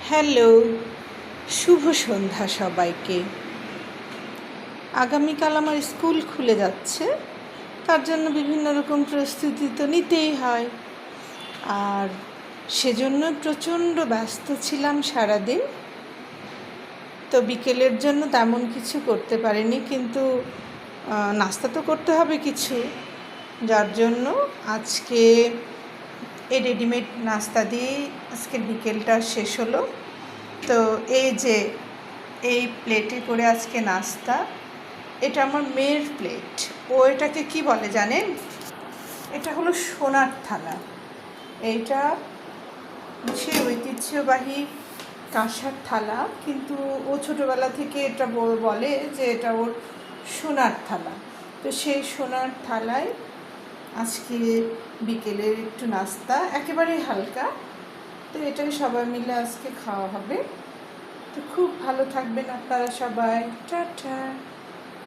Hello, শুভ সন্ধ্যা সবাইকে। আগামীকাল আমার স্কুল খুলে যাচ্ছে, তার জন্য বিভিন্ন রকম প্রস্তুতি তো নিতেই হয়। আর সেজন্য প্রচণ্ড ব্যস্ত ছিলাম সারাদিন। তো বিকেলের জন্য তেমন কিছু করতে পারিনি, কিন্তু নাস্তা তো করতে হবে কিছু, যার জন্য আজকে এই রেডিমেড নাস্তা দিয়েই আজকের বিকেলটা শেষ হলো। তো এই যে এই প্লেটে করে আজকে নাস্তা, এটা আমার মেয়ের প্লেট। ও এটাকে কি বলে জানেন? এটা হলো সোনার থালা। এইটা সে ঐতিহ্যবাহী কাঁসার থালা, কিন্তু ও ছোটোবেলা থেকে এটা বলে যে এটা ওর সোনার থালা। তো সেই সোনার থালায় আজকে বিকেলের একটু নাস্তা, একেবারেই হালকা। তো এটাই সবাই মিলে আজকে খাওয়া হবে। তো খুব ভালো থাকবেন আপনারা সবাই। টাটা।